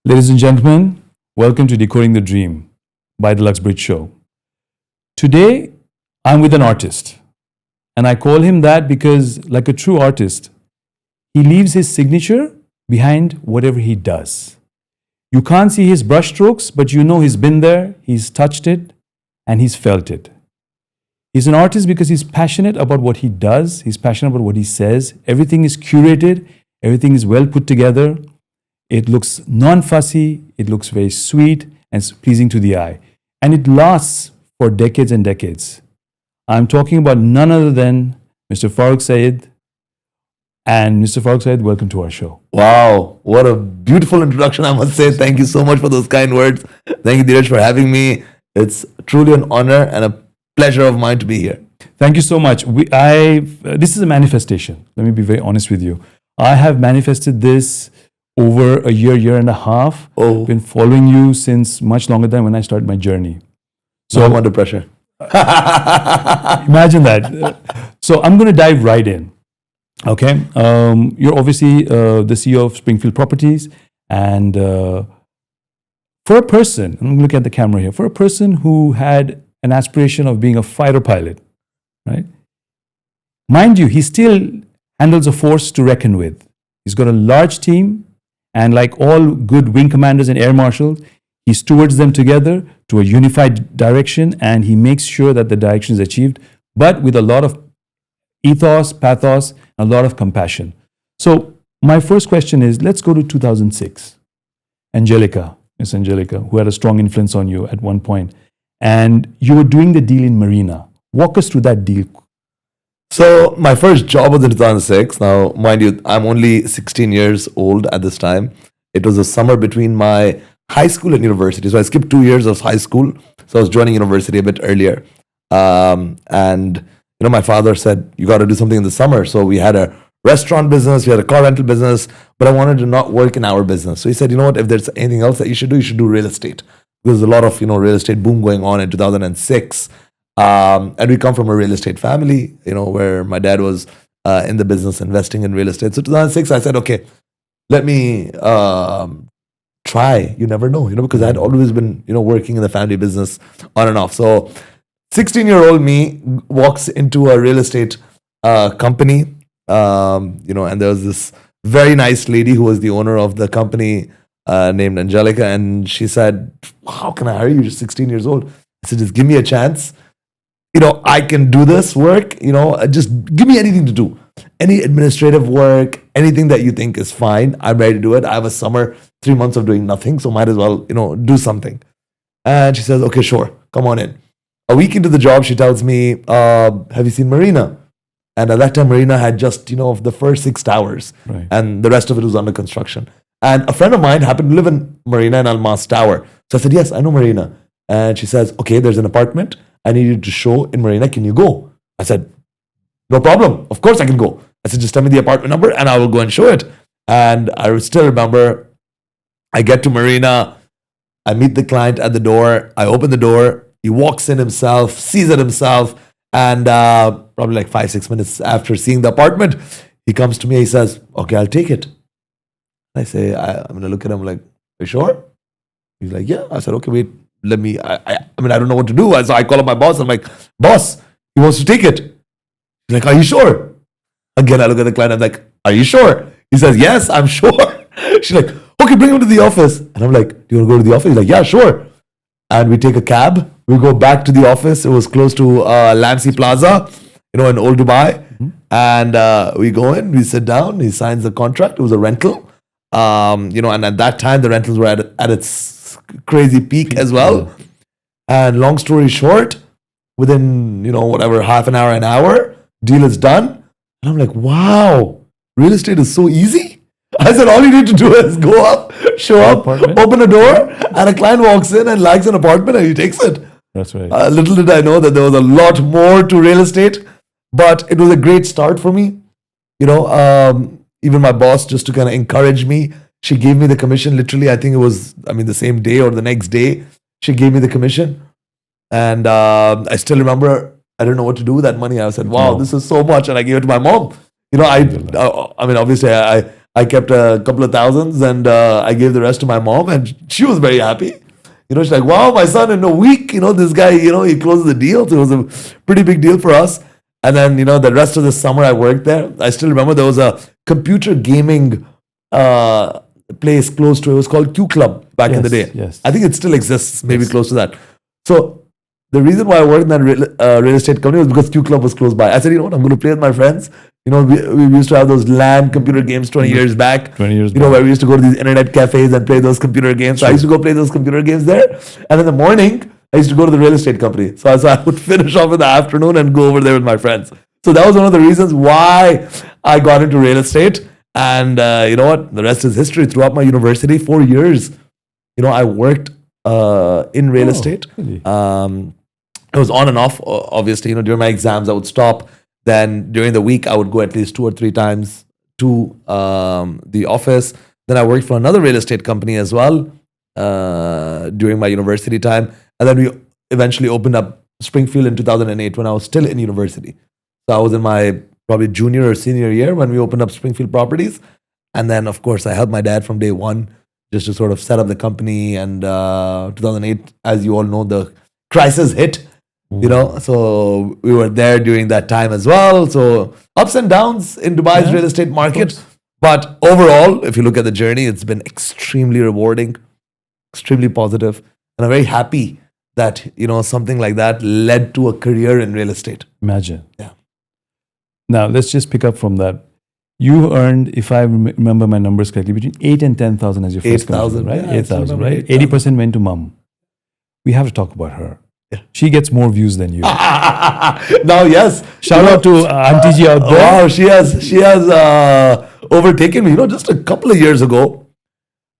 Ladies and gentlemen, welcome to Decoding the Dream by the Luxbridge Show. Today, I'm with an artist, and I call him that because, like a true artist, he leaves his signature behind whatever he does. You can't see his brushstrokes, but you know he's been there, he's touched it, and he's felt it. He's an artist because he's passionate about what he does, he's passionate about what he says. Everything is curated, everything is well put together. It looks non-fussy, it looks very sweet and pleasing to the eye. And it lasts for decades and decades. I'm talking about none other than Mr. Farooq Syed. And Mr. Farooq Syed, welcome to our show. Wow, what a beautiful introduction, I must say. Thank you so much for those kind words. Thank you, Dheeraj, for having me. It's truly an honor and a pleasure of mine to be here. Thank you so much. This is a manifestation. Let me be very honest with you. I have manifested this over a year and a half. Oh. Been following you since much longer than when I started my journey. So I'm under pressure. Imagine that. So I'm going to dive right in. Okay. You're obviously the CEO of Springfield Properties. And for a person, I'm going to look at the camera here, for a person who had an aspiration of being a fighter pilot, right? Mind you, he still handles a force to reckon with. He's got a large team. And like all good wing commanders and air marshals, he stewards them together to a unified direction, and he makes sure that the direction is achieved, but with a lot of ethos, pathos, and a lot of compassion. So my first question is, let's go to 2006. Angelica, Miss Angelica, who had a strong influence on you at one point, and you were doing the deal in Marina. Walk us through that deal. So my first job was in 2006. Now, mind you, I'm only 16 years old at this time. It was a summer between my high school and university. So I skipped 2 years of high school. So I was joining university a bit earlier. My father said, you got to do something in the summer. So we had a restaurant business, we had a car rental business, but I wanted to not work in our business. So he said, you know what, if there's anything else that you should do real estate. Because there's a lot of, real estate boom going on in 2006. And we come from a real estate family, where my dad was in the business investing in real estate. So 2006, I said, okay, let me try. You never know, because I had always been, working in the family business on and off. So 16-year-old me walks into a real estate company, and there was this very nice lady who was the owner of the company named Angelica. And she said, how can I hire you? You're 16 years old. I said, just give me a chance. I can do this work, just give me anything to do. Any administrative work, anything that you think is fine, I'm ready to do it. I have a summer, 3 months of doing nothing, so might as well, do something. And she says, okay, sure, come on in. A week into the job, she tells me, have you seen Marina? And at that time, Marina had just, the first 6 towers, right, and the rest of it was under construction. And a friend of mine happened to live in Marina in Almas Tower. So I said, yes, I know Marina. And she says, okay, there's an apartment I need you to show in Marina. Can you go? I said, no problem. Of course I can go. I said, just tell me the apartment number and I will go and show it. And I still remember, I get to Marina. I meet the client at the door. I open the door. He walks in himself, sees it himself. And probably like 5-6 minutes after seeing the apartment, he comes to me. He says, okay, I'll take it. I say, I'm going to look at him like, are you sure? He's like, yeah. I said, okay, wait. Let me, I don't know what to do. So I call up my boss. I'm like, boss, he wants to take it. He's like, are you sure? Again, I look at the client. I'm like, are you sure? He says, yes, I'm sure. She's like, okay, bring him to the office. And I'm like, do you want to go to the office? He's like, yeah, sure. And we take a cab. We go back to the office. It was close to Lamsi Plaza, in Old Dubai. Mm-hmm. And we go in, we sit down. He signs the contract. It was a rental. And at that time, the rentals were at its crazy peak as well. And long story short, within half an hour, deal is done. And I'm like, wow, real estate is so easy. I said, all you need to do is go up, show up, open a door, and a client walks in and likes an apartment and he takes it. That's right. Little did I know that there was a lot more to real estate, but it was a great start for me. Even my boss, just to kind of encourage me, she gave me the commission. Literally, I think it was, the same day or the next day, she gave me the commission. And I still remember, I didn't know what to do with that money. I said, wow, this is so much. And I gave it to my mom. Obviously, I kept a couple of thousands, and I gave the rest to my mom, and she was very happy. She's like, wow, my son in a week, this guy, he closes the deal. So it was a pretty big deal for us. And then, the rest of the summer I worked there. I still remember there was a computer gaming place close to it. It was called Q Club back in the day. Yes. I think it still exists, maybe close to that. So the reason why I worked in that real estate company was because Q Club was close by. I said, I'm going to play with my friends. We used to have those LAN computer games 20 years back. 20 years back. Where we used to go to these internet cafes and play those computer games. So I used to go play those computer games there. And in the morning, I used to go to the real estate company. So I would finish off in the afternoon and go over there with my friends. So that was one of the reasons why I got into real estate. And you know what? The rest is history. Throughout my university, 4 years, I worked in real estate. Really? It was on and off, obviously. During my exams, I would stop. Then during the week, I would go at least 2 or 3 times to the office. Then I worked for another real estate company as well during my university time. And then we eventually opened up Springfield in 2008 when I was still in university. So I was in my probably junior or senior year when we opened up Springfield Properties. And then, of course, I helped my dad from day one just to sort of set up the company. And 2008, as you all know, the crisis hit. So we were there during that time as well. So ups and downs in Dubai's real estate market. But overall, if you look at the journey, it's been extremely rewarding, extremely positive. And I'm very happy that, something like that led to a career in real estate. Imagine. Yeah. Now, let's just pick up from that. You earned, if I remember my numbers correctly, between 8 and 10,000 as your first commission, right? Yeah, 8,000, right? 80% went to mom. We have to talk about her. Yeah. She gets more views than you. Now, yes. Shout out to Auntie Ji out there. Wow, she has overtaken me. Just a couple of years ago,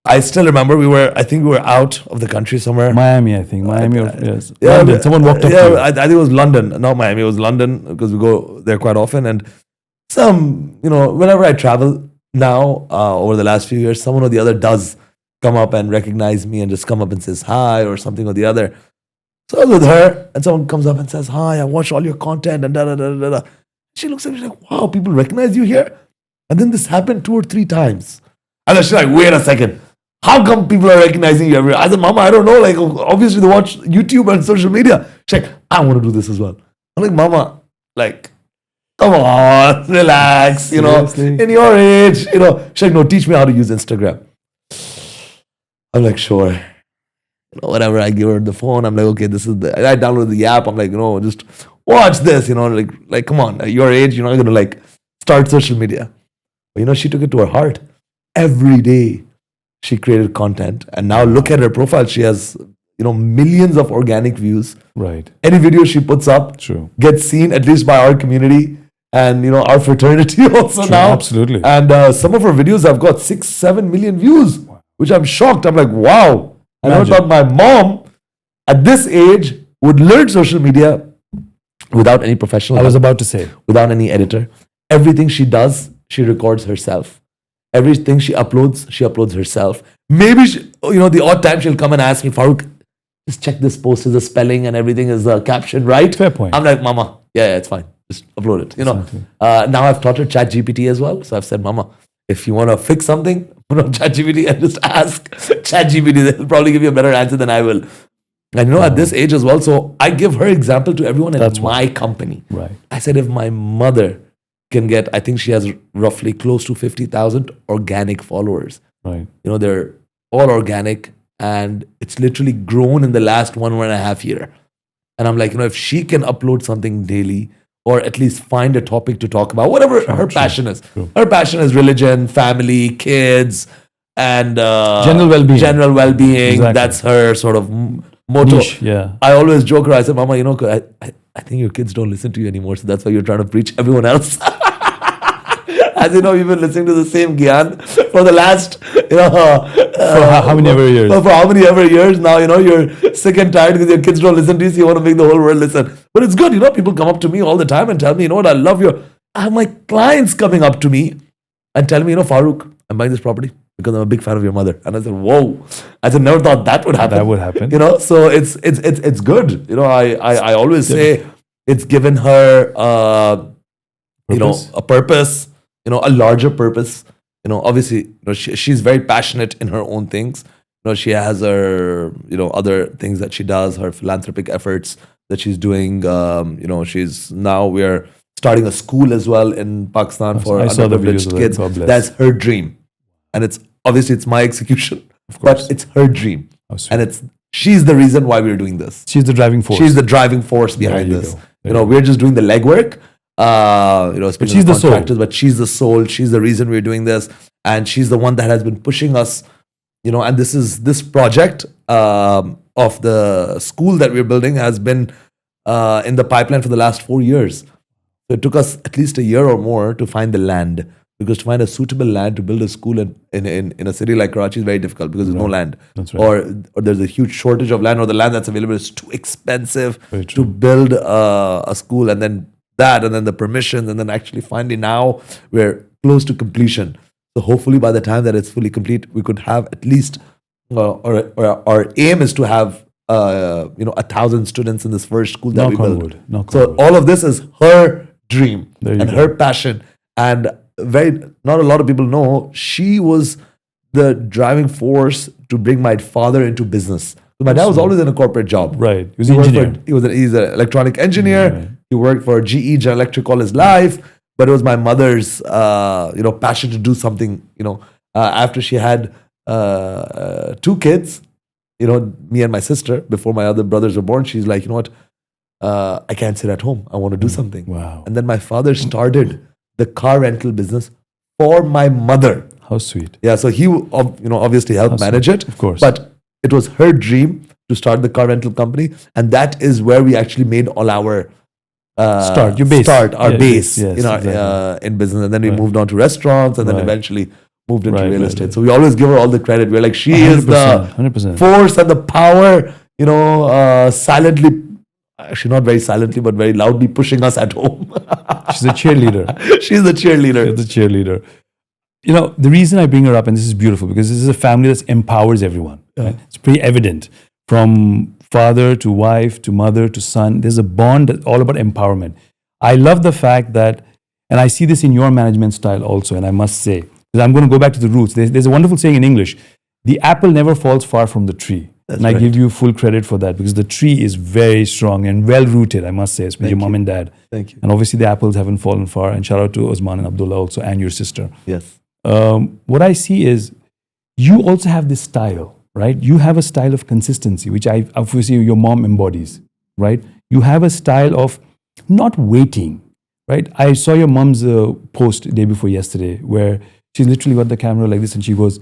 I still remember I think we were out of the country somewhere. Miami, I think. Yes. Yeah, London. Someone walked up to you. I think it was London. Not Miami, it was London because we go there quite often. And whenever I travel now, over the last few years, someone or the other does come up and recognize me and just come up and says hi or something or the other. So I was with her, and someone comes up and says, hi, I watch all your content, and da-da-da-da-da. She looks at me like, wow, people recognize you here? And then this happened 2 or 3 times. And then she's like, wait a second. How come people are recognizing you everywhere? I said, Mama, I don't know. Like, obviously they watch YouTube and social media. She's like, I want to do this as well. I'm like, Mama, like, come on, relax, Seriously? in your age, She's like, no, teach me how to use Instagram. I'm like, sure. Whatever, I give her the phone. I'm like, okay, this is I download the app. I'm like, just watch this, like, come on, at your age, you're not going to like start social media. But she took it to her heart. Every day she created content, and now look at her profile. She has, millions of organic views. Right. Any video she puts up gets seen at least by our community and, our fraternity also now. Absolutely. And some of her videos have got 6-7 million views, which I'm shocked. I'm like, wow. I never thought my mom at this age would learn social media without any professional help, about to say. without any editor. Everything she does, she records herself. Everything she uploads herself. Maybe, the odd time she'll come and ask me, Farooq, just check this post, is the spelling and everything is the caption right? Fair point. I'm like, Mama, yeah, it's fine. Just upload it. Exactly. Now I've taught her ChatGPT as well. So I've said, Mama, if you want to fix something, put on ChatGPT and just ask ChatGPT. They'll probably give you a better answer than I will. And at this age as well. So I give her example to everyone in my company. Right. I said, if my mother can get, I think she has roughly close to 50,000 organic followers. Right. They're all organic, and it's literally grown in the last 1.5 years. And I'm like, if she can upload something daily, or at least find a topic to talk about, whatever her passion is. Her passion is religion, family, kids, and general well-being. Exactly. That's her sort of motto. Niche, yeah. I always joke her. I said, Mama, I think your kids don't listen to you anymore, so that's why you're trying to preach everyone else. As you know, you've been listening to the same Gyan for the last, for how many ever years? For how many ever years now, you're sick and tired because your kids don't listen to you, so you want to make the whole world listen. But it's good, people come up to me all the time and tell me, I love your... I have my clients coming up to me and tell me, Farooq, I'm buying this property because I'm a big fan of your mother. And I said, whoa. I said, never thought that would happen. That would happen. So it's good. I always say it's given her, a purpose, a larger purpose, Obviously, she's very passionate in her own things. She has her, other things that she does, her philanthropic efforts that she's doing. We are starting a school as well in Pakistan for I saw the videos underprivileged of that. kids. God bless. That's her dream. And it's my execution, Of course. but it's her dream. How sweet. And she's the reason why we're doing this. She's the driving force. She's the driving force behind you this. go. We're just doing the legwork. But she's the soul. But she's the soul. She's the reason we're doing this, and she's the one that has been pushing us. And this project of the school that we're building has been in the pipeline for the last 4 years. So it took us at least a year or more to find the land, because to find a suitable land to build a school in a city like Karachi is very difficult because there's no land. That's right. Or there's a huge shortage of land, or the land that's available is too expensive Very to true. build a school, and then the permissions, and then actually finally now we're close to completion. So hopefully by the time that it's fully complete, we could have at least, or our aim is to have 1,000 students in this first school that we Knock on build. wood. Knock on So wood. all of this is her dream There you and go. her passion, and not a lot of people know she was the driving force to bring my father into business. So my dad was always in a corporate job. Right. He was He an worked engineer. he's an electronic engineer. Right. He worked for GE General Electric all his life, but it was my mother's passion to do something. After she had 2 kids, me and my sister, before my other brothers were born, she's like, I can't sit at home. I want to do something. Wow. And then my father started the car rental business for my mother. How sweet. Yeah, so he obviously helped Awesome. manage it. Of course. But it was her dream to start the car rental company, and that is where we actually made all our Start, your base. our Yeah, base yes, exactly. in business, and then we Right. moved on to restaurants, and then Right. eventually moved into Right, real right, estate. right. So we always give her all the credit. We're like, she is the 100%. force and the power, silently, actually not very silently, but very loudly pushing us at home. She's a cheerleader. She's the cheerleader. She's the cheerleader. The reason I bring her up, and this is beautiful, because this is a family that empowers everyone. Right? It's pretty evident from father to wife to mother to son. There's a bond that's all about empowerment. I love the fact that, and I see this in your management style also, and I must say, because I'm going to go back to the roots. There's a wonderful saying in English, the apple never falls far from the tree. That's and I right. give you full credit for that, because the tree is very strong and well rooted, I must say, especially your mom and dad. Thank you. And obviously the apples haven't fallen far. And shout out to Osman and Abdullah also, and your sister. Yes. What I see is you also have this style, right? You have a style of consistency, which I obviously your mom embodies, right? You have a style of not waiting, right? I saw your mom's post day before yesterday where she literally got the camera like this and she goes,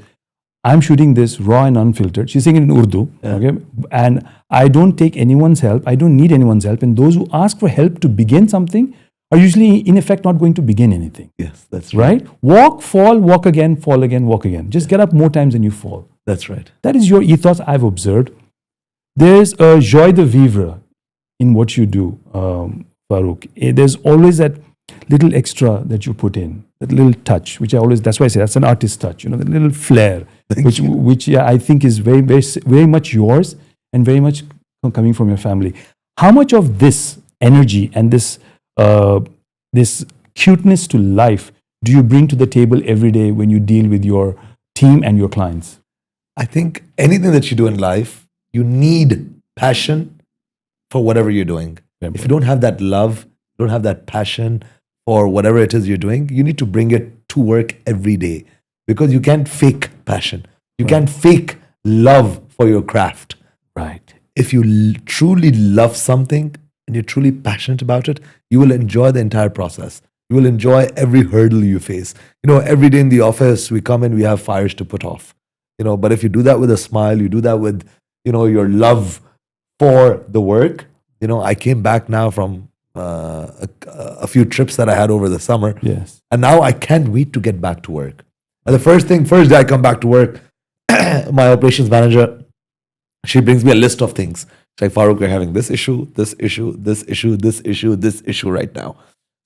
I'm shooting this raw and unfiltered. She's saying it in Urdu, okay? And I don't take anyone's help. I don't need anyone's help. And those who ask for help to begin something are usually, in effect, not going to begin anything. Yes, that's right. Right? Walk, fall, walk again, fall again, walk again. Just get up more times than you fall. That's right. That is your ethos I've observed. There's a joie de vivre in what you do, Farooq. There's always that little extra that you put in, that little touch, which that's why I say that's an artist touch, that little flair, which I think is very, very, very much yours and very much coming from your family. How much of this energy and this cuteness to life do you bring to the table every day when you deal with your team and your clients? I think anything that you do in life, you need passion for whatever you're doing. If you don't have that love, don't have that passion for whatever it is you're doing, you need to bring it to work every day, because you can't fake passion. You can't fake love for your craft. Right. If you truly love something and you're truly passionate about it, you will enjoy the entire process. You will enjoy every hurdle you face. Every day in the office, we come in, we have fires to put off. But if you do that with a smile, you do that with, your love for the work. I came back now from a few trips that I had over the summer. Yes. And now I can't wait to get back to work. And the first day I come back to work, my operations manager, she brings me a list of things. She's like, Farooq, we're having this issue, this issue, this issue, this issue, this issue right now.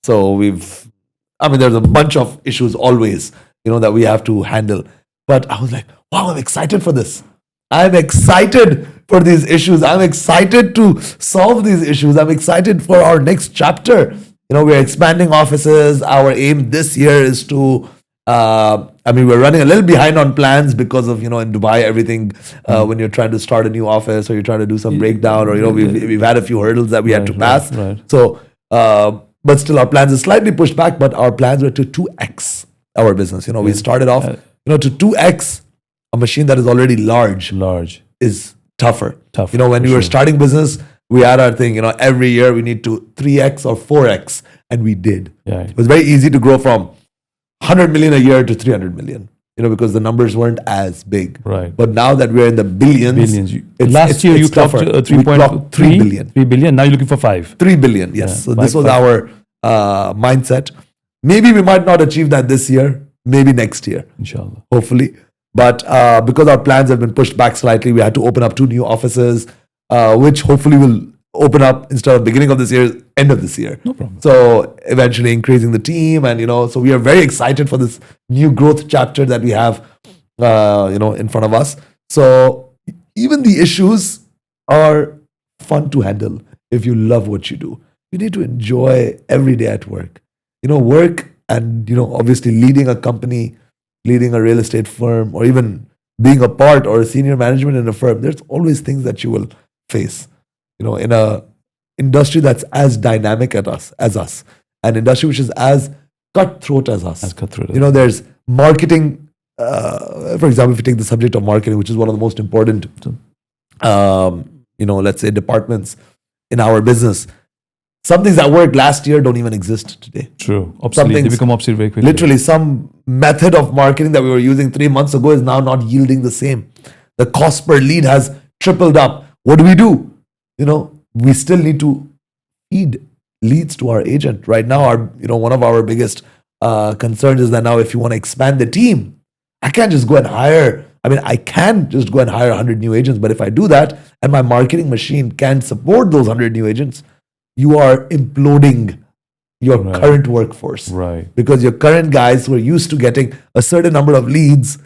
So there's a bunch of issues always, that we have to handle. But I was like, wow, I'm excited for this. I'm excited for these issues. I'm excited to solve these issues. I'm excited for our next chapter. We're expanding offices. Our aim this year is to I mean, we're running a little behind on plans because of, in Dubai, everything, when you're trying to start a new office or you're trying to do some breakdown, or, we've had a few hurdles that we had to pass. Right. So, but still our plans are slightly pushed back, but our plans were to 2x our business. We started off, to 2x a machine that is already large is tougher. When we were starting business, we had our thing, every year we need to 3x or 4x, and we did. Yeah. It was very easy to grow from 100 million a year to 300 million, because the numbers weren't as big. Right. But now that we're in the billions. Last year you clocked 3.3 billion. 3 billion. Now you're looking for 5. 3 billion, yes. Yeah, So this was our mindset. Maybe we might not achieve that this year, maybe next year. Inshallah. Hopefully. But because our plans have been pushed back slightly, we had to open up 2 new offices, which hopefully will open up instead of beginning of this year, end of this year. No problem. So eventually increasing the team, and so we are very excited for this new growth chapter that we have, in front of us. So even the issues are fun to handle if you love what you do. You need to enjoy every day at work. Work and obviously leading a company, leading a real estate firm, or even being a part or a senior management in a firm. There's always things that you will face. In a industry that's as dynamic as us, an industry which is as cutthroat as us. There's marketing. For example, if you take the subject of marketing, which is one of the most important, let's say departments in our business, some things that worked last year don't even exist today. True. Obsolete. They become obsolete very quickly. Literally, some method of marketing that we were using 3 months ago is now not yielding the same. The cost per lead has tripled up. What do? We still need to feed leads to our agent. Right now, one of our biggest concerns is that now if you want to expand the team, I can't just go and hire. I can just go and hire 100 new agents, but if I do that and my marketing machine can't support those 100 new agents, you are imploding your current workforce. Right. Because your current guys who are used to getting a certain number of leads,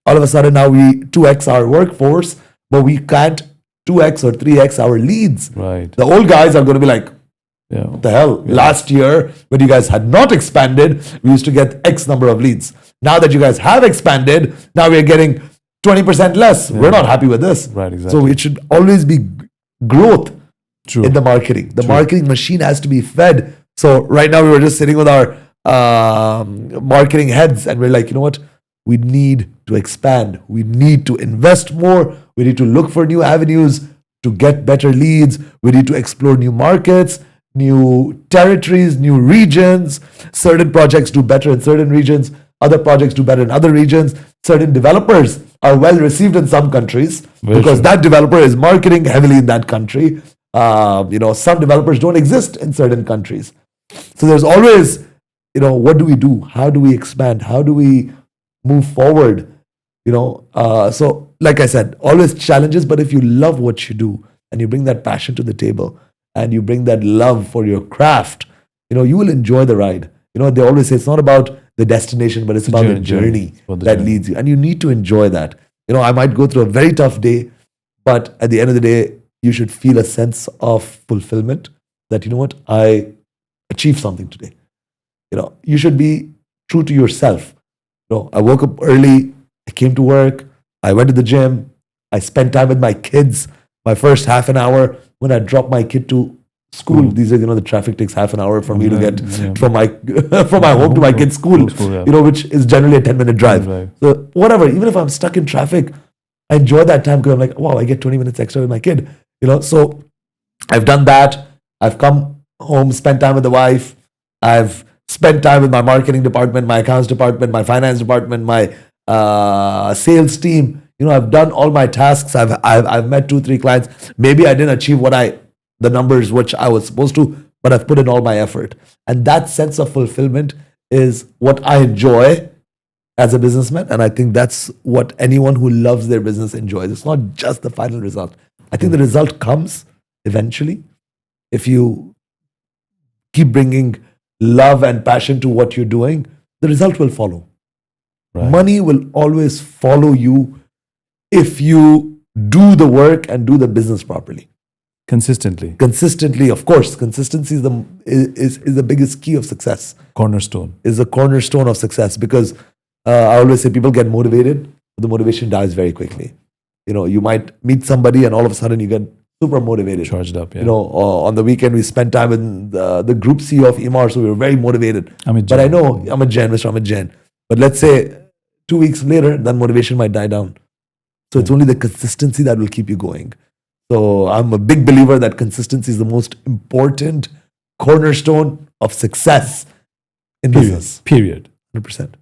all of a sudden now we 2x our workforce, but we can't 2x or 3x our leads. Right. The old guys are going to be like, what the hell? Yeah. Last year, when you guys had not expanded, we used to get X number of leads. Now that you guys have expanded, now we're getting 20% less. Yeah. We're not happy with this. Right, exactly. So it should always be growth. True. In the marketing. The marketing machine has to be fed. So right now we were just sitting with our marketing heads, and we're like, you know what? We need to expand. We need to invest more. We need to look for new avenues to get better leads. We need to explore new markets, new territories, new regions. Certain projects do better in certain regions. Other projects do better in other regions. Certain developers are well received in some countries because that developer is marketing heavily in that country. Some developers don't exist in certain countries. So there's always, what do we do? How do we expand? How do we move forward? So like I said, always challenges, but if you love what you do and you bring that passion to the table and you bring that love for your craft, you will enjoy the ride. They always say it's not about the destination, but it's about the journey that leads you. And you need to enjoy that. I might go through a very tough day, but at the end of the day, you should feel a sense of fulfillment that, I achieved something today. You should be true to yourself. I woke up early, I came to work, I went to the gym, I spent time with my kids, my first half an hour when I dropped my kid to school. These are, the traffic takes half an hour for me to get from my home to my kid's school, which is generally a 10-minute drive. Right. So whatever, even if I'm stuck in traffic, I enjoy that time because I'm like, wow, I get 20 minutes extra with my kid. So I've done that. I've come home, spent time with the wife. I've spent time with my marketing department, my accounts department, my finance department, my sales team. I've done all my tasks. I've met 2-3 clients. Maybe I didn't achieve the numbers which I was supposed to, but I've put in all my effort. And that sense of fulfillment is what I enjoy as a businessman. And I think that's what anyone who loves their business enjoys. It's not just the final result. I think the result comes eventually if you keep bringing love and passion to what you're doing. The result will follow. Right. Money will always follow you if you do the work and do the business properly. Consistently, of course. Consistency is the biggest key of success. Cornerstone. Is the cornerstone of success, because I always say people get motivated, but the motivation dies very quickly. You might meet somebody and all of a sudden you get super motivated. Charged up, yeah. On the weekend we spent time with the group CEO of Emar, so we were very motivated. But I know Mr. Amit Jain. But let's say 2 weeks later, that motivation might die down. So it's only the consistency that will keep you going. So I'm a big believer that consistency is the most important cornerstone of success in business. Period. 100%.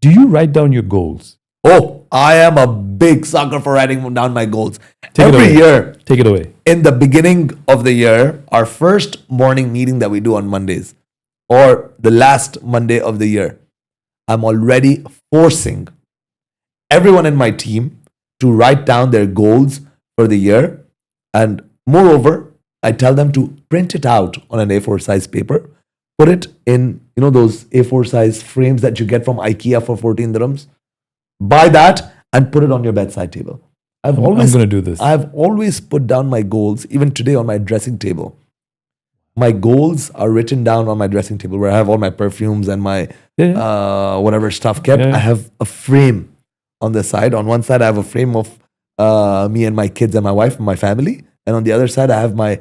Do you write down your goals? Oh, I am a big sucker for writing down my goals. Take Every year, take it away. in the beginning of the year, our first morning meeting that we do on Mondays, or the last Monday of the year, I'm already forcing everyone in my team to write down their goals for the year. And moreover, I tell them to print it out on an A4 size paper, put it in, those A4 size frames that you get from IKEA for 14 dirhams. Buy that and put it on your bedside table. I'm going to do this. I've always put down my goals, even today on my dressing table. My goals are written down on my dressing table where I have all my perfumes and my whatever stuff kept. I have a frame on the side. On one side, I have a frame of me and my kids and my wife and my family. And on the other side, I have my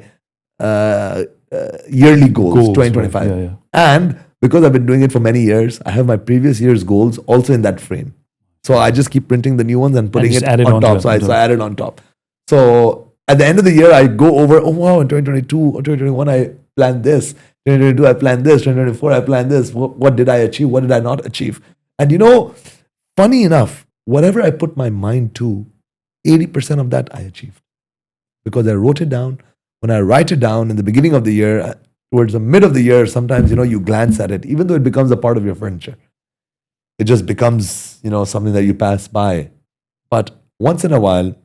yearly goals 2025. Right. And because I've been doing it for many years, I have my previous year's goals also in that frame. So I just keep printing the new ones and putting it on top. So I add it on top. So at the end of the year, I go over, oh wow, in 2022 or 2021, I planned this. 2022, I planned this. 2024, I planned this. What did I achieve? What did I not achieve? And funny enough, whatever I put my mind to, 80% of that I achieved. Because I wrote it down. When I write it down in the beginning of the year, towards the mid of the year, sometimes, you glance at it, even though it becomes a part of your furniture. It just becomes, something that you pass by. But once in a while,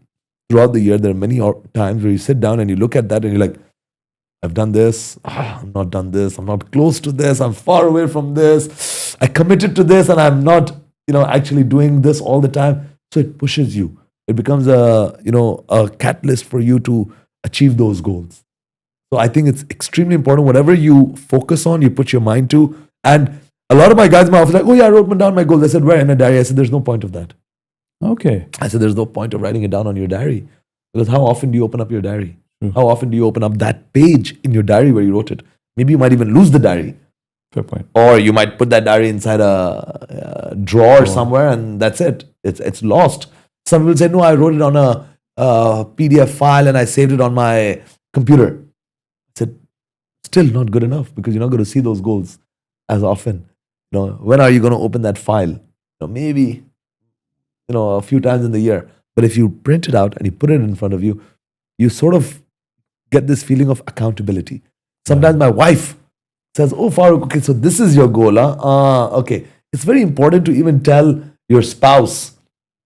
throughout the year, there are many times where you sit down and you look at that and you're like, I've done this. I'm not done this. I'm not close to this. I'm far away from this. I committed to this and I'm not, actually doing this all the time. So it pushes you. It becomes a catalyst for you to achieve those goals. So I think it's extremely important. Whatever you focus on, you put your mind to. And a lot of my guys in my office are like, oh yeah, I wrote down my goals. I said, where? In a diary. I said, there's no point of that. Okay. I said, there's no point of writing it down on your diary. Because how often do you open up your diary? How often do you open up that page in your diary where you wrote it? Maybe you might even lose the diary. Fair point. Or you might put that diary inside a drawer somewhere and that's it. It's lost. Some people say, no, I wrote it on a PDF file and I saved it on my computer. I said, still not good enough because you're not going to see those goals as often. When are you going to open that file? Maybe, a few times in the year. But if you print it out and you put it in front of you, you sort of get this feeling of accountability. Sometimes my wife says, oh, Farooq, okay, so this is your goal. Okay. It's very important to even tell your spouse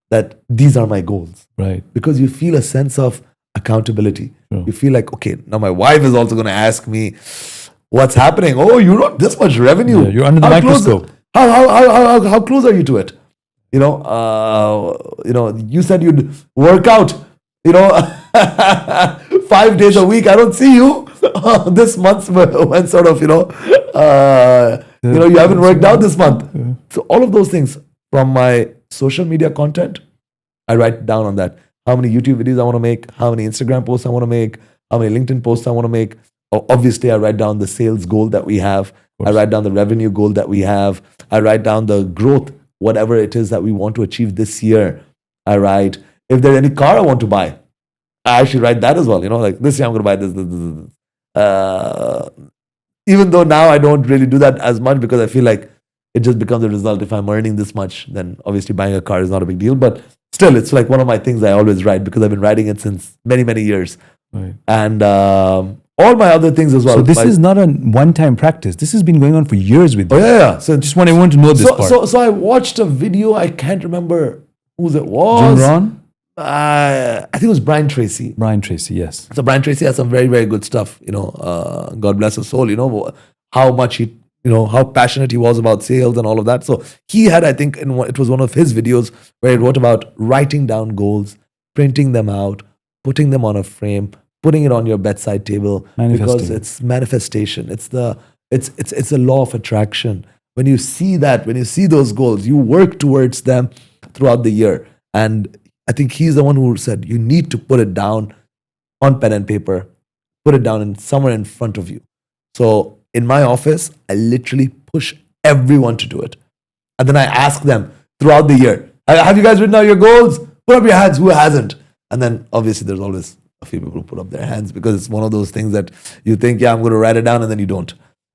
that these are my goals. Right. Because you feel a sense of accountability. Sure. You feel like, okay, now my wife is also going to ask me, what's happening? Oh, you wrote this much revenue. Yeah, you're under the microscope. How close are you to it? You said you'd work out, 5 days a week. I don't see you this month when sort of, you haven't worked out this month. Yeah. So all of those things from my social media content, I write down on that. How many YouTube videos I want to make, how many Instagram posts I want to make, how many LinkedIn posts I want to make. Obviously, I write down the sales goal that we have. I write down the revenue goal that we have. I write down the growth, whatever it is that we want to achieve this year. I write, if there's any car I want to buy, I actually write that as well. Like this year I'm going to buy this. Even though now I don't really do that as much because I feel like it just becomes a result. If I'm earning this much, then obviously buying a car is not a big deal. But still, it's like one of my things I always write because I've been writing it since many, many years. Right. And all my other things as well. So this is not a one-time practice. This has been going on for years with you. Oh yeah. So just want everyone to know this part. So I watched a video. I can't remember whose it was. Jim Rohn? I think it was Brian Tracy. Brian Tracy, yes. So Brian Tracy has some very, very good stuff. God bless his soul. How much he, how passionate he was about sales and all of that. So he had, I think, it was one of his videos where he wrote about writing down goals, printing them out, putting them on a frame, putting it on your bedside table because it's manifestation. It's the law of attraction. when you see that, when you see those goals, you work towards them throughout the year. And I think he's the one who said, you need to put it down on pen and paper, put it down somewhere in front of you. So in my office, I literally push everyone to do it. And then I ask them throughout the year, have you guys written out your goals? Put up your hands, who hasn't? And then obviously there's always a few people who put up their hands, because it's one of those things that you think, yeah, I'm going to write it down, and then you don't.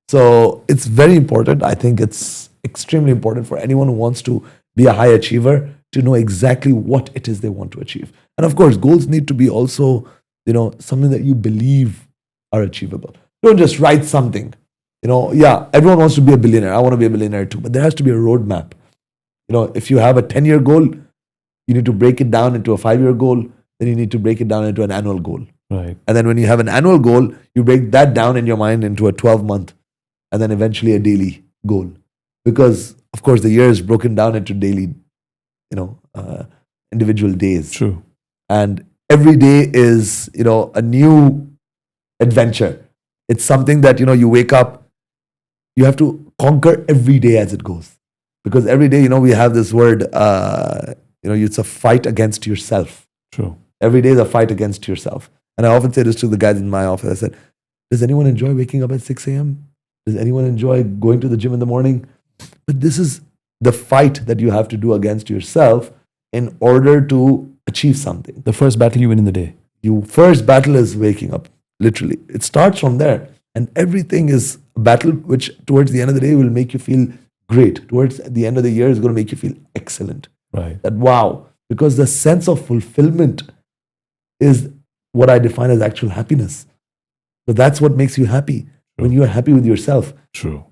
So it's very important. I think it's extremely important for anyone who wants to be a high achiever to know exactly what it is they want to achieve. And of course, goals need to be also, something that you believe are achievable. Don't just write something. Yeah, everyone wants to be a billionaire. I want to be a billionaire too, but there has to be a roadmap. If you have a 10-year goal, you need to break it down into a 5-year goal. Then you need to break it down into an annual goal. Right. And then when you have an annual goal, you break that down in your mind into a 12-month, and then eventually a daily goal. Because of course the year is broken down into daily, individual days. True. And every day is, a new adventure. It's something that, you wake up, you have to conquer every day as it goes. Because every day, we have this word, it's a fight against yourself. True. Every day is a fight against yourself. And I often say this to the guys in my office. I said, does anyone enjoy waking up at 6 a.m.? Does anyone enjoy going to the gym in the morning? But this is the fight that you have to do against yourself in order to achieve something. The first battle you win in the day. Your first battle is waking up, literally. It starts from there. And everything is a battle which towards the end of the day will make you feel great. Towards the end of the year is going to make you feel excellent. Right. That wow. Because the sense of fulfillment is what I define as actual happiness. So that's what makes you happy. True. When you are happy with yourself. True.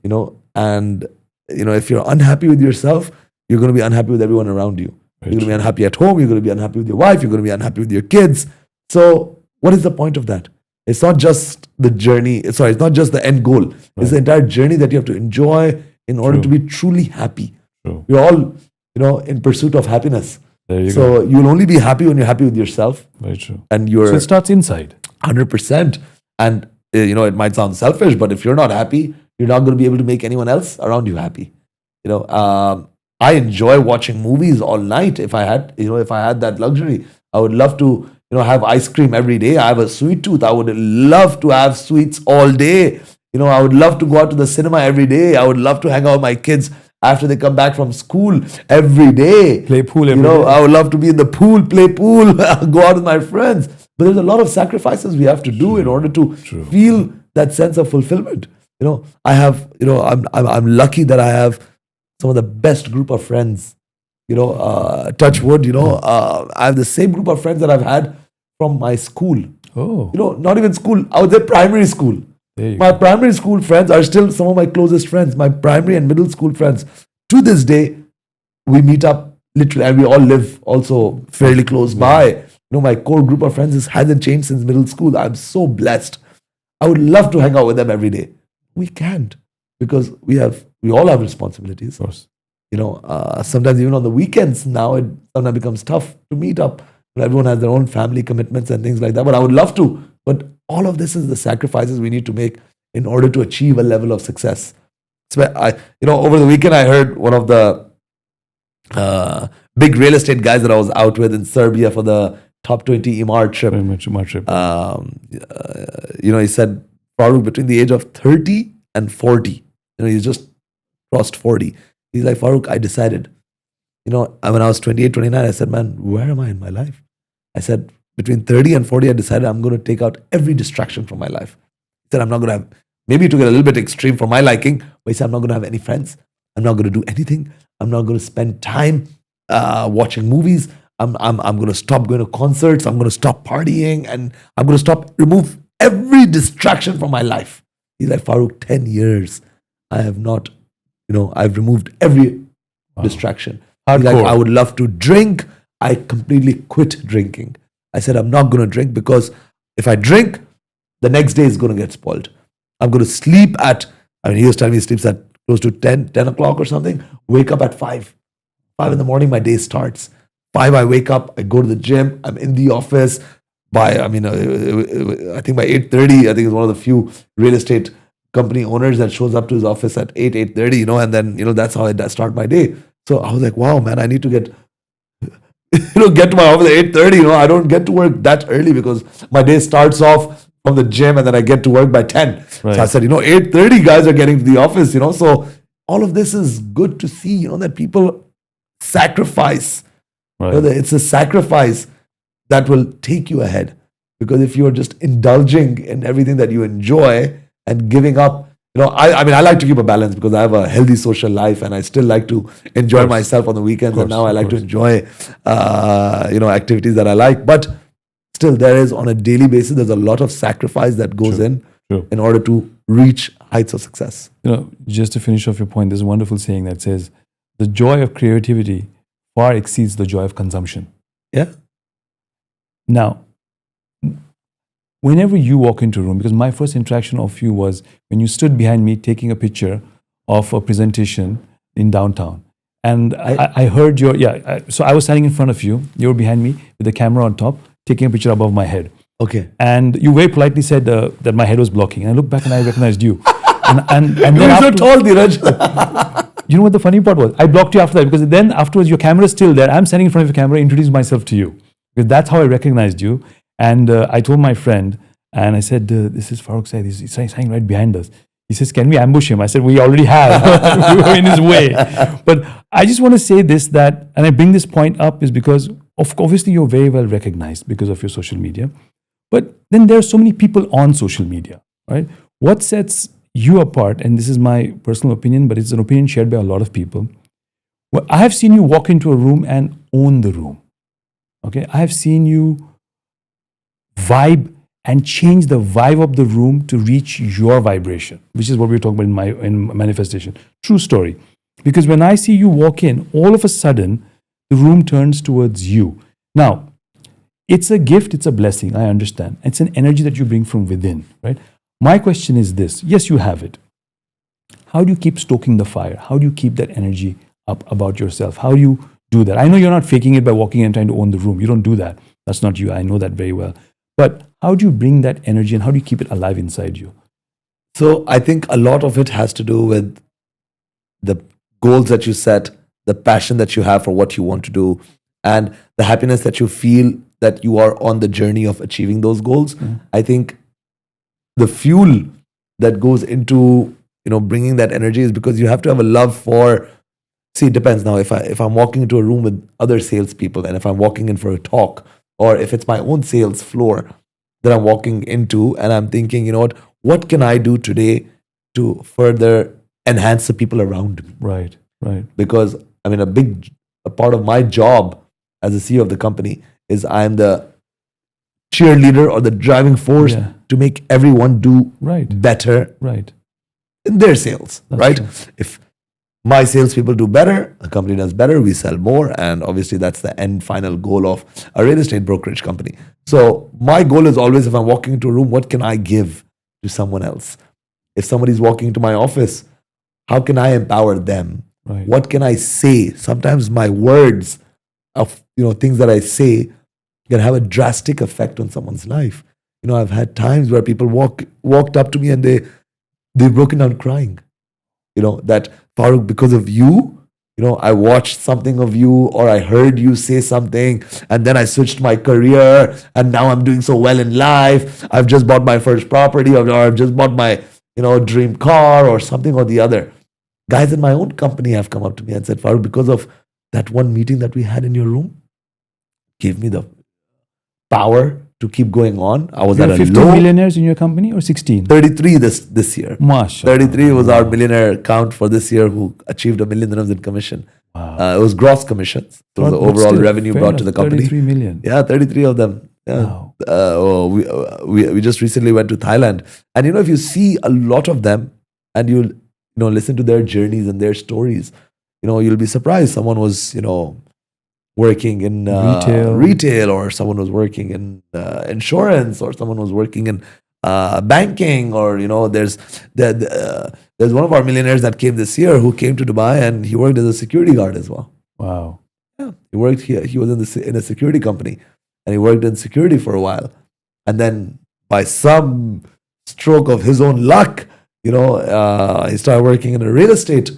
And if you're unhappy with yourself, you're going to be unhappy with everyone around you. You're going to be unhappy at home. You're going to be unhappy with your wife. You're going to be unhappy with your kids. So what is the point of that? It's not just the journey. It's not just the end goal. Right. It's the entire journey that you have to enjoy in order to be truly happy. True. We're all, in pursuit of happiness. There you go. You'll only be happy when you're happy with yourself. Very true. And so it starts inside. 100%. And, it might sound selfish, but if you're not happy, you're not going to be able to make anyone else around you happy. I enjoy watching movies all night. If I had that luxury, I would love to, have ice cream every day. I have a sweet tooth. I would love to have sweets all day. I would love to go out to the cinema every day. I would love to hang out with my kids after they come back from school every day. Play pool every day. I would love to be in the pool, play pool, go out with my friends. But there's a lot of sacrifices we have to do in order to feel that sense of fulfillment. I have, I'm lucky that I have some of the best group of friends. Touch wood, I have the same group of friends that I've had from my school. Oh. Not even school. I would say primary school. My primary school friends are still some of my closest friends. My primary and middle school friends. To this day, we meet up literally, and we all live also fairly close by. My core group of friends hasn't changed since middle school. I'm so blessed. I would love to hang out with them every day. We can't, because we all have responsibilities. Of course. Sometimes even on the weekends now, it sometimes becomes tough to meet up. Everyone has their own family commitments and things like that. But I would love to. But all of this is the sacrifices we need to make in order to achieve a level of success. So over the weekend, I heard one of the big real estate guys that I was out with in Serbia for the top 20 Imar trip. He said, Farooq, between the age of 30 and 40, he's just crossed 40. He's like, Farooq, I decided, when I was 28, 29, I said, man, where am I in my life? I said, between 30 and 40, I decided I'm going to take out every distraction from my life. He said, I'm not going to have, maybe he took it a little bit extreme for my liking, but he said, I'm not going to have any friends. I'm not going to do anything. I'm not going to spend time watching movies. I'm going to stop going to concerts. I'm going to stop partying, and I'm going to remove every distraction from my life. He's like, Farooq, 10 years. I have not, I've removed every distraction. He's like, I would love to drink. I completely quit drinking. I said, I'm not going to drink, because if I drink, the next day is going to get spoiled. I'm going to sleep he was telling me he sleeps at close to 10 o'clock or something. Wake up at 5. 5 in the morning, my day starts. 5, I wake up, I go to the gym, I'm in the office. I think by 8:30, I think it's one of the few real estate company owners that shows up to his office at 8:30, and then, that's how I start my day. So I was like, wow, man, I need to get get to my office at 8:30. I don't get to work that early because my day starts off from the gym and then I get to work by 10. Right. So I said, 8:30 guys are getting to the office, so all of this is good to see, that people sacrifice. Right. It's a sacrifice that will take you ahead. Because if you're just indulging in everything that you enjoy and giving up, I mean, I like to keep a balance because I have a healthy social life and I still like to enjoy myself on the weekends. And now I like to enjoy, activities that I like. But still, there is on a daily basis, there's a lot of sacrifice that goes in order to reach heights of success. Just to finish off your point, there's a wonderful saying that says, the joy of creativity far exceeds the joy of consumption. Yeah. Now, whenever you walk into a room, because my first interaction of you was when you stood behind me taking a picture of a presentation in downtown. And I heard so I was standing in front of you, you were behind me with the camera on top, taking a picture above my head. Okay. And you very politely said that my head was blocking. And I looked back and I recognized you. and you then were so tall, Dheeraj. You know what the funny part was? I blocked you after that because then afterwards your camera is still there. I'm standing in front of your camera, introducing myself to you. Because that's how I recognized you. And I told my friend, and I said, this is Farooq Syed. He's standing right behind us. He says, can we ambush him? I said, we already have. We were in his way. But I just want to say this, and I bring this point up is because obviously you're very well recognized because of your social media. But then there are so many people on social media, right? What sets you apart, and this is my personal opinion, but it's an opinion shared by a lot of people. Well, I have seen you walk into a room and own the room. Okay, I have seen you vibe and change the vibe of the room to reach your vibration, which is what we were talking about in manifestation. True story. Because when I see you walk in, all of a sudden, the room turns towards you. Now, it's a gift, it's a blessing, I understand. It's an energy that you bring from within, right? My question is this. Yes, you have it. How do you keep stoking the fire? How do you keep that energy up about yourself? How do you do that? I know you're not faking it by walking in and trying to own the room. You don't do that. That's not you. I know that very well. But how do you bring that energy and how do you keep it alive inside you? So I think a lot of it has to do with the goals that you set, the passion that you have for what you want to do, and the happiness that you feel that you are on the journey of achieving those goals. I think the fuel that goes into bringing that energy is because you have to have a love for. See, it depends. Now, if I'm walking into a room with other salespeople, and if I'm walking in for a talk, or if it's my own sales floor that I'm walking into, and I'm thinking, what can I do today to further enhance the people around me? Right. Because I mean, a part of my job as the CEO of the company is I'm the cheerleader or the driving force to make everyone do better in their sales. That's right. True. If my salespeople do better, the company does better, we sell more, and obviously that's the end final goal of a real estate brokerage company. So my goal is always, if I'm walking into a room, what can I give to someone else? If somebody's walking into my office, how can I empower them? Right. What can I say? Sometimes my words of things that I say can have a drastic effect on someone's life. I've had times where people walked up to me and they've broken down crying. That Farooq, because of you, I watched something of you, or I heard you say something, and then I switched my career, and now I'm doing so well in life. I've just bought my first property, or I've just bought my dream car, or something or the other. Guys in my own company have come up to me and said, Farooq, because of that one meeting that we had in your room, gave me the power to keep going on. I was at a 50 low. millionaires in your company or 16? 33 this year. Mashallah. 33 was our millionaire count for this year who achieved $1 million in commission. Wow. It was gross commissions. It was the overall revenue brought to the company. 33 million. Yeah, 33 of them. Yeah. Wow. We just recently went to Thailand. And if you see a lot of them and you listen to their journeys and their stories, you'll be surprised. Someone was, working in retail, or someone was working in insurance, or someone was working in banking, or there's one of our millionaires that came this year who came to Dubai and he worked as a security guard as well. Wow. Yeah, he worked here. He was in a security company, and he worked in security for a while, and then by some stroke of his own luck, He started working in a real estate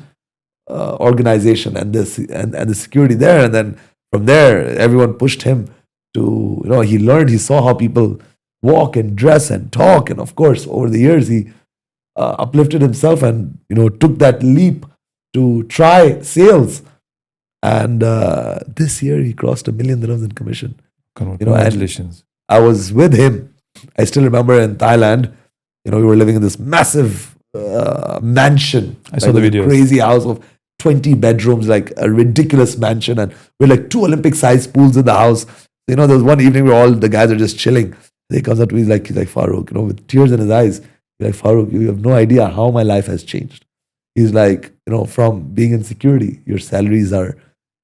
organization and the security there. And then from there, everyone pushed him to, he saw how people walk and dress and talk. And of course, over the years, he uplifted himself and, took that leap to try sales. And this year, he crossed $1 million in commission. Congratulations. I was with him. I still remember in Thailand, we were living in this massive mansion. I saw the videos. Crazy house of 20 bedrooms, like a ridiculous mansion. And we're like 2 Olympic-sized pools in the house. There was one evening where all the guys are just chilling. He comes up to me, he's like, Farooq, with tears in his eyes. He's like, Farooq, you have no idea how my life has changed. He's like, from being in security, your salaries are,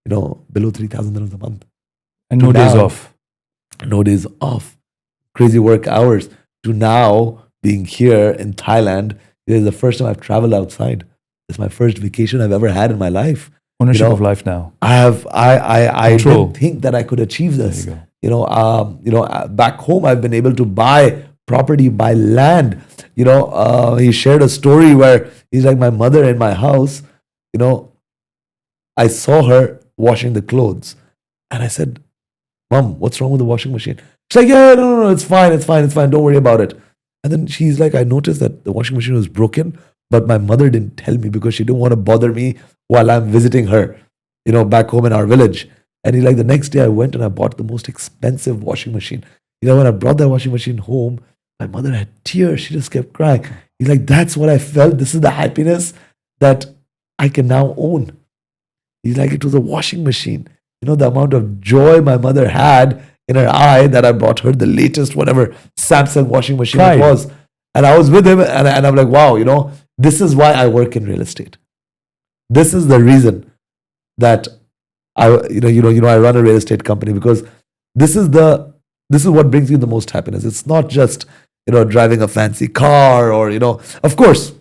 below 3,000 dirhams a month. And no days off. No days off. Crazy work hours. To now being here in Thailand, it is the first time I've traveled outside. It's my first vacation I've ever had in my life. Ownership of life now. I didn't think that I could achieve this. Back home, I've been able to buy property, buy land. He shared a story where he's like, my mother in my house, I saw her washing the clothes. And I said, Mom, what's wrong with the washing machine? She's like, yeah, no, it's fine. Don't worry about it. And then she's like, I noticed that the washing machine was broken, but my mother didn't tell me because she didn't want to bother me while I'm visiting her, back home in our village. And he's like, the next day I went and I bought the most expensive washing machine. When I brought that washing machine home, my mother had tears. She just kept crying. He's like, that's what I felt. This is the happiness that I can now own. He's like, it was a washing machine. The amount of joy my mother had in her eye that I brought her the latest, whatever Samsung washing machine it was. And I was with him and I'm like, wow, this is why I work in real estate. This is the reason that I run a real estate company, because this is what brings you the most happiness. It's not just, driving a fancy car or, of course,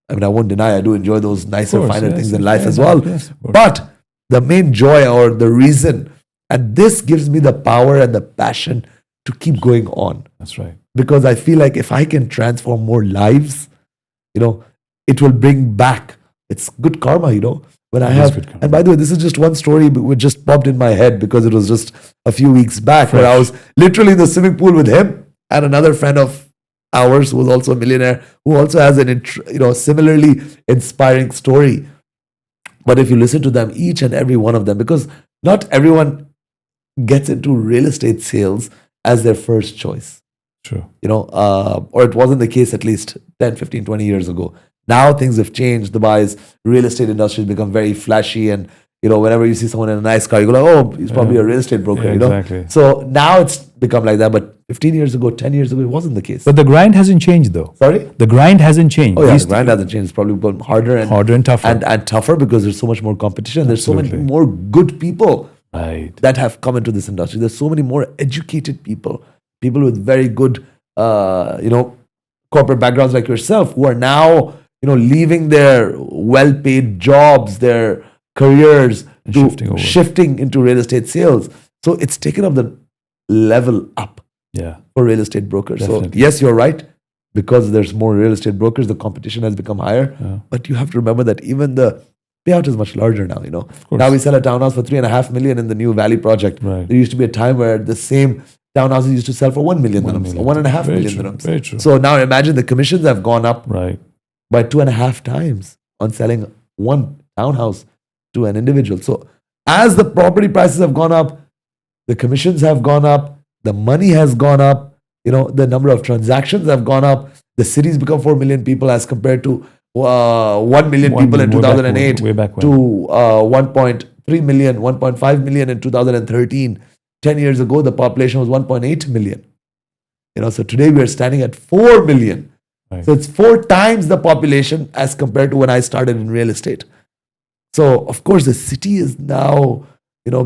I won't deny I do enjoy those nicer, finer things in life as well. Yes, but the main joy or the reason, and this gives me the power and the passion to keep going on. That's right. Because I feel like if I can transform more lives, it will bring back, it's good karma, when I have, and by the way, this is just one story which just popped in my head because it was just a few weeks back where I was literally in the swimming pool with him and another friend of ours who was also a millionaire, who also has an, similarly inspiring story. But if you listen to them, each and every one of them, because not everyone gets into real estate sales as their first choice. True. Or it wasn't the case at least 10, 15, 20 years ago. Now things have changed. Dubai's real estate industry has become very flashy, and whenever you see someone in a nice car, you go like, oh, he's probably a real estate broker. Exactly. So now it's become like that. But 15 years ago, 10 years ago, it wasn't the case. But the grind hasn't changed, though. Sorry? The grind hasn't changed. Oh yeah, the grind hasn't changed. It's probably become harder and tougher. And tougher because there's so much more competition. There's so many more good people that have come into this industry. There's so many more educated people with very good, corporate backgrounds like yourself, who are now, leaving their well-paid jobs, their careers, shifting into real estate sales. So it's taken up the level up for real estate brokers. Definitely. So yes, you're right. Because there's more real estate brokers, the competition has become higher. But you have to remember that even the payout is much larger now. Now we sell a townhouse for 3.5 million in the new Valley project. Right. There used to be a time where the same townhouses used to sell for 1 million dirhams or 1.5 million dirhams. Very true. So now imagine the commissions have gone up by 2.5 times on selling one townhouse to an individual. So as the property prices have gone up, the commissions have gone up, the money has gone up, the number of transactions have gone up. The city's become 4 million people as compared to 1 million people in 2008 way back when. to 1.3 million, 1.5 million in 2013. 10 years ago, the population was 1.8 million. So today we are standing at 4 million. Right. So it's 4 times the population as compared to when I started in real estate. So of course the city is now,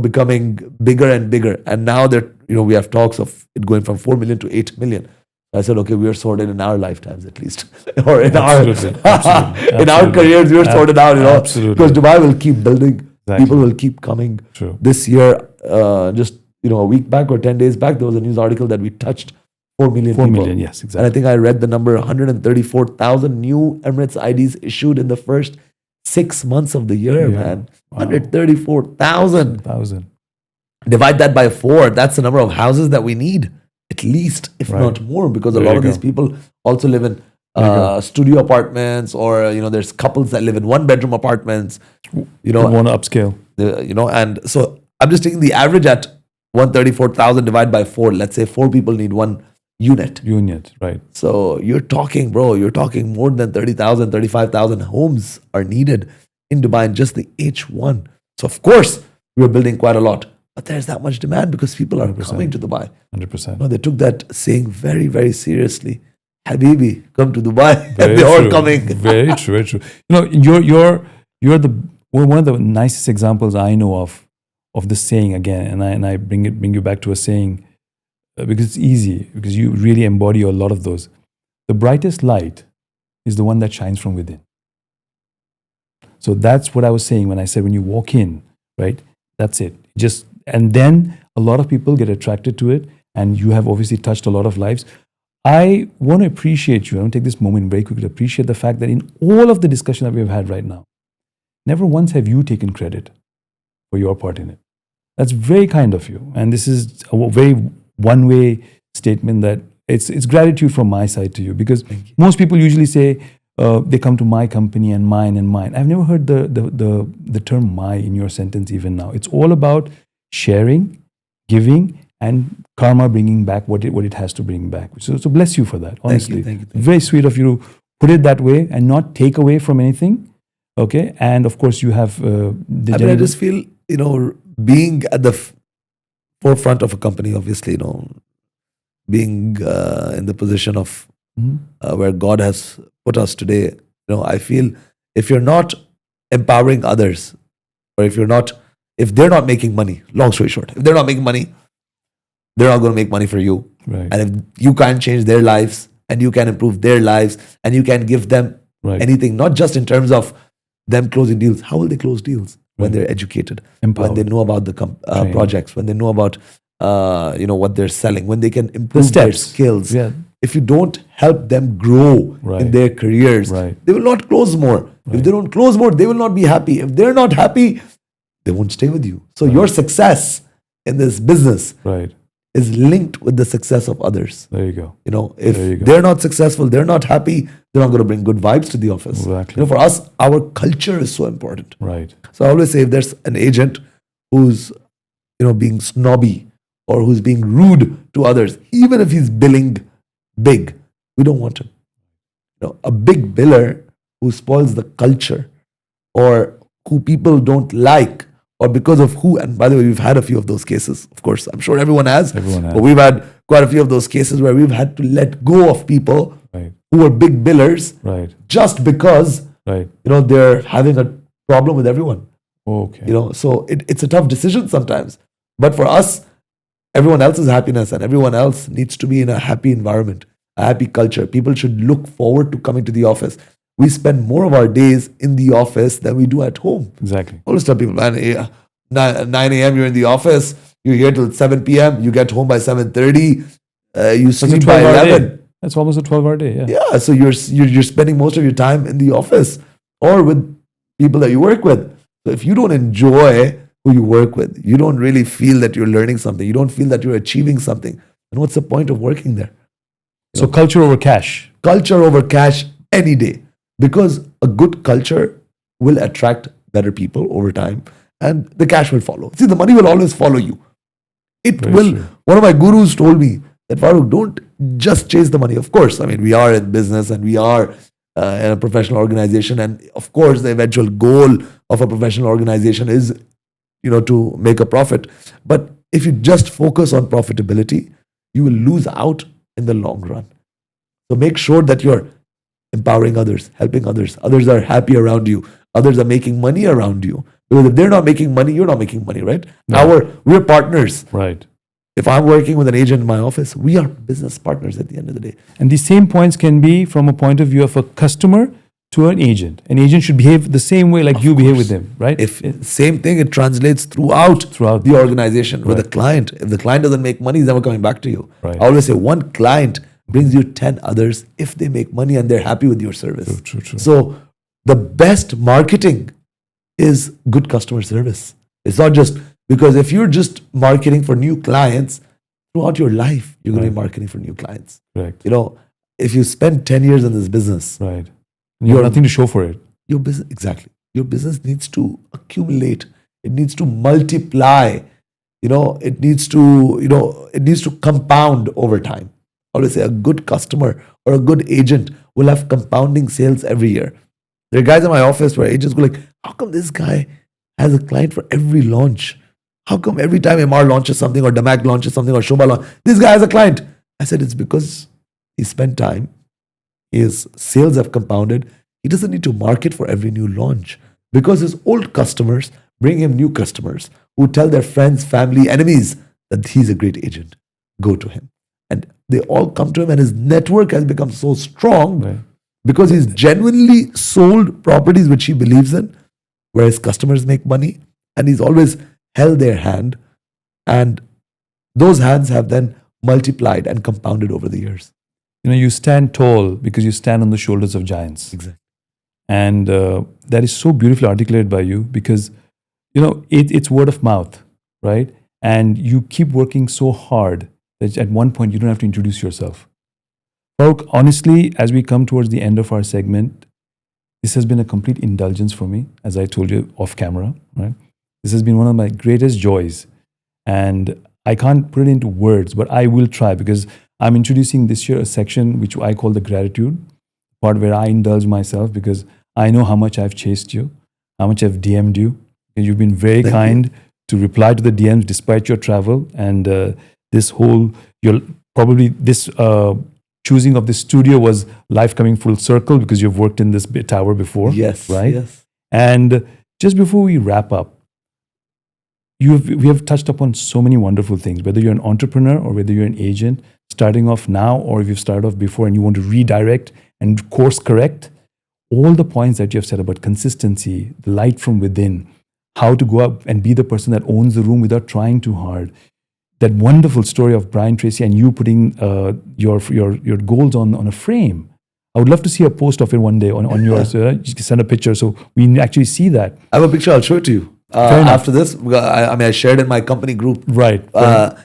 becoming bigger and bigger. And now that, we have talks of it going from 4 million to 8 million. I said, okay, we are sorted in our lifetimes at least, or in in our careers, we are sorted out. Because Dubai will keep building. Exactly. People will keep coming. True. This year, just a week back or 10 days back, there was a news article that we touched 4 million 4 people. million, yes, And exactly. I think I read the number 134,000 new Emirates IDs issued in the first 6 months of the year, Yeah. man. Wow. 134,000. 1,000. Divide that by 4. That's the number of houses that we need, at least, if Right. not more, because a There lot you of these go. people also live in There you go. studio apartments, or there's couples that live in 1-bedroom apartments. You want to upscale. And so I'm just taking the average at 134,000 divided by 4. Let's say 4 people need 1 unit. Unit, right. So you're talking, bro, you're talking more than 30,000, 35,000 homes are needed in Dubai in just the H1. So of course, we're building quite a lot, but there's that much demand because people are 100%. coming to Dubai. 100%. No, they took that saying very, very seriously. Habibi, come to Dubai. Very And they're all true. coming. Very true, very true. You're the one of the nicest examples I know of the saying again, and I bring you back to a saying because it's easy, because you really embody a lot of those. The brightest light is the one that shines from within. So that's what I was saying when I said when you walk in, right? That's it. And then a lot of people get attracted to it, and you have obviously touched a lot of lives. I want to appreciate you. I want to take this moment very quickly to appreciate the fact that in all of the discussion that we've had right now, never once have you taken credit for your part in it. That's very kind of you. And this is a very one-way statement that it's gratitude from my side to you, because most people usually say they come to my company and mine and mine. I've never heard the term my in your sentence even now. It's all about sharing, giving, and karma bringing back what it has to bring back. So bless you for that, honestly. Thank you. Very sweet of you to put it that way and not take away from anything. Okay, and of course you have I just feel, being at the forefront of a company, obviously, being in the position of where God has put us today, I feel if you're not empowering others, or if they're not making money, long story short, if they're not making money, they're not going to make money for you. Right. And if you can't change their lives, and you can improve their lives, and you can give them Right. anything, not just in terms of them closing deals. How will they close deals? When they're educated, Empowered. when they know about the Trained. projects, when they know about what they're selling, when they can improve their steps. skills. Yeah. If you don't help them grow Right. in their careers, Right. they will not close more. If they don't close more, they will not be happy. If they're not happy, they won't stay with you. So your success in this business Right. is linked with the success of others. There you go. If There you go. they're not successful, they're not happy, they're not going to bring good vibes to the office. Exactly. For us, our culture is so important. Right. So I always say, if there's an agent who's being snobby or who's being rude to others, even if he's billing big, we don't want him. A big biller who spoils the culture, or who people don't like, or because of who, and by the way, we've had a few of those cases. Of course, I'm sure everyone has. Everyone has. But we've had quite a few of those cases where we've had to let go of people Right. who are big billers Right. just because Right. they're having a problem with everyone. Okay. So it's a tough decision sometimes. But for us, everyone else's happiness and everyone else needs to be in a happy environment, a happy culture. People should look forward to coming to the office. We spend more of our days in the office than we do at home. Exactly. I always tell people, man, 9 a.m. you're in the office, you're here till 7 p.m., you get home by 7:30, you That's a sleep by 12-hour 11. day. That's almost a 12-hour day. Yeah. Yeah, so you're spending most of your time in the office or with people that you work with. So if you don't enjoy who you work with, you don't really feel that you're learning something, you don't feel that you're achieving something, then what's the point of working there? So culture over cash. Culture over cash any day, because a good culture will attract better people over time, and the cash will follow. See, the money will always follow you. It Very will. true. One of my gurus told me that, Farooq, don't just chase the money. Of course, I mean, we are in business and we are in a professional organization, and of course, the eventual goal of a professional organization is, to make a profit. But if you just focus on profitability, you will lose out in the long run. So make sure that you're empowering others, helping others. Others are happy around you. Others are making money around you. Because if they're not making money, you're not making money, right? No. We're partners. Right. If I'm working with an agent in my office, we are business partners at the end of the day. And the same points can be from a point of view of a customer to an agent. An agent should behave the same way like you behave with them, right? If same thing, it translates throughout the organization with the client. If the client doesn't make money, he's never coming back to you. Right. I always say one client brings you 10 others if they make money and they're happy with your service. True. So the best marketing is good customer service. It's not just because if you're just marketing for new clients throughout your life, you're going to be marketing for new clients. Correct. You know, if you spend 10 years in this business, Right. You have nothing to show for it. your business, exactly. Your business needs to accumulate. It needs to multiply. It needs to compound over time. I always say a good customer or a good agent will have compounding sales every year. There are guys in my office where agents go like, how come this guy has a client for every launch? How come every time MR launches something or Damak launches something or Shobha launches, this guy has a client? I said, it's because he spent time. His sales have compounded. He doesn't need to market for every new launch because his old customers bring him new customers who tell their friends, family, enemies that he's a great agent. Go to him. And they all come to him and his network has become so strong because he's genuinely sold properties which he believes in, where his customers make money, and he's always held their hand. And those hands have then multiplied and compounded over the years. You stand tall because you stand on the shoulders of giants. Exactly. And that is so beautifully articulated by you because, it's word of mouth, right? And you keep working so hard that at one point you don't have to introduce yourself. Farooq, honestly, as we come towards the end of our segment, this has been a complete indulgence for me, as I told you off camera, right? This has been one of my greatest joys. And I can't put it into words, but I will try because I'm introducing this year a section which I call the gratitude part, where I indulge myself because I know how much I've chased you, how much I've DM'd you. And you've been very kind to reply to the DMs despite your travel. And choosing of this studio was life coming full circle because you've worked in this tower before. Yes. Right? Yes. And just before we wrap up, we have touched upon so many wonderful things, whether you're an entrepreneur or whether you're an agent, starting off now or if you've started off before and you want to redirect and course correct, all the points that you have said about consistency, the light from within, how to go up and be the person that owns the room without trying too hard. That wonderful story of Brian Tracy and you putting your goals on a frame. I would love to see a post of it one day on yours. You can send a picture so we actually see that. I have a picture, I'll show it to you. After this, I shared in my company group. Right.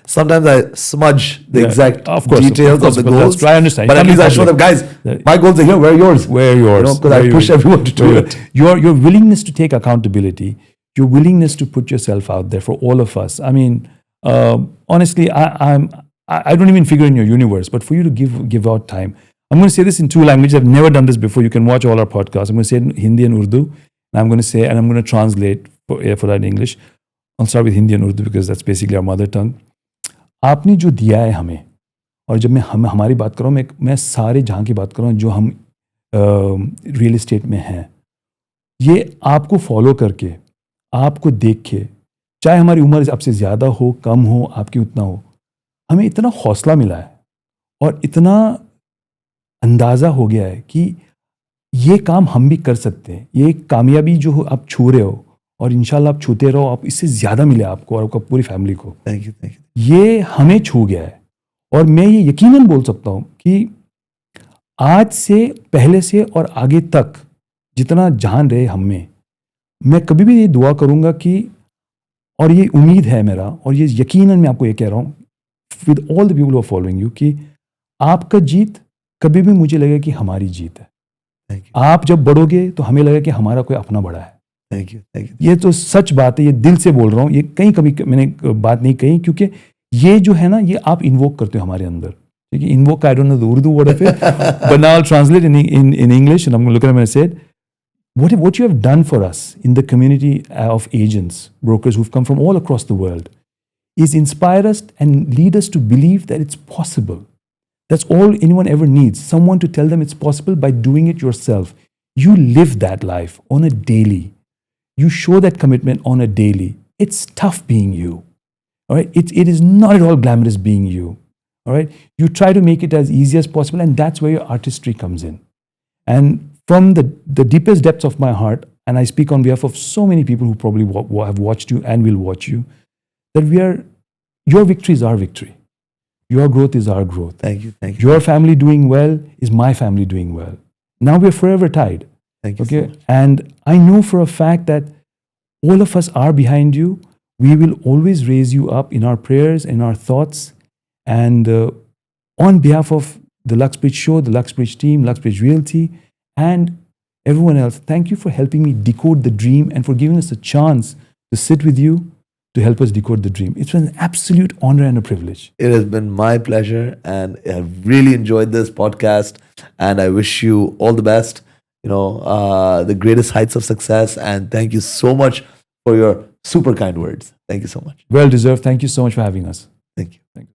Sometimes I smudge the exact details of the goals. I understand. But at least I show them, guys, my goals are here, where are yours? Where are yours? Because I push everyone to do it. Your willingness to take accountability, your willingness to put yourself out there for all of us. I mean, honestly, I don't even figure in your universe, but for you to give out time. I'm going to say this in two languages. I've never done this before. You can watch all our podcasts. I'm going to say it in Hindi and Urdu. And I'm going to translate for that in English. I'll start with Hindi and Urdu because that's basically our mother tongue. आपने जो दिया है हमें, और जब मैं हमारी बात कर रहा हूँ, मैं सारे जहाँ की बात कर रहा हूँ जो हम रियल एस्टेट में हैं, ये आपको फॉलो करके, आपको देख के, चाहे हमारी उम्र आपसे ज़्यादा हो, कम हो, आपकी उतना हो, हमें इतना हौसला मिला है और इतना अंदाज़ा हो गया है कि ये काम हम भी कर सकते हैं. ये कामयाबी जो आप छू रहे हो और इंशाल्लाह आप छूते रहो, आप इससे ज़्यादा मिले आपको और आपको पूरी फैमिली को. Thank you. ये हमें छू गया है और मैं ये यकीनन बोल सकता हूँ कि आज से, पहले से और आगे तक जितना जान रहे हम में, मैं कभी भी ये दुआ करूँगा कि, और ये उम्मीद है मेरा, और ये यकीनन मैं आपको ये कह रहा हूँ with all the people who are following you, कि आपका जीत कभी भी मुझे लगे कि हमारी जीत है. आप जब बढ़ोगे तो हमें लगे कि हमारा कोई अपना बड़ा है. Thank you. ये तो सच बात है, ये दिल से बोल रहा हूँ. ये कहीं कभी मैंने बात नहीं कही, क्योंकि ये जो है ना, ये आप इन्वोक करते हो हमारे अंदर. ठीक है, invoke, I don't know the Urdu word of it, but now I'll translate in English, and I'm going to look at him and say, what you have done for us in the community of agents, brokers who've come from all across the world, is inspire us and lead us to believe that it's possible. That's all anyone ever needs, someone to tell them it's possible by doing it yourself. You live that life on a daily. You show that commitment on a daily. It's tough being you. All right? It is not at all glamorous being you. All right? You try to make it as easy as possible, and that's where your artistry comes in. And from the deepest depths of my heart, and I speak on behalf of so many people who probably have watched you and will watch you, that your victory is our victory. Your growth is our growth. Thank you. Thank you. Your family doing well is my family doing well. Now we're forever tied. Thank you. Okay. So much. And I know for a fact that all of us are behind you. We will always raise you up in our prayers, in our thoughts. And on behalf of the Luxbridge Show, the Luxbridge team, Luxbridge Realty, and everyone else, thank you for helping me decode the dream and for giving us a chance to sit with you to help us decode the dream. It's been an absolute honor and a privilege. It has been my pleasure, and I've really enjoyed this podcast. And I wish you all the best. The greatest heights of success. And thank you so much for your super kind words. Thank you so much. Well deserved. Thank you so much for having us. Thank you. Thank you.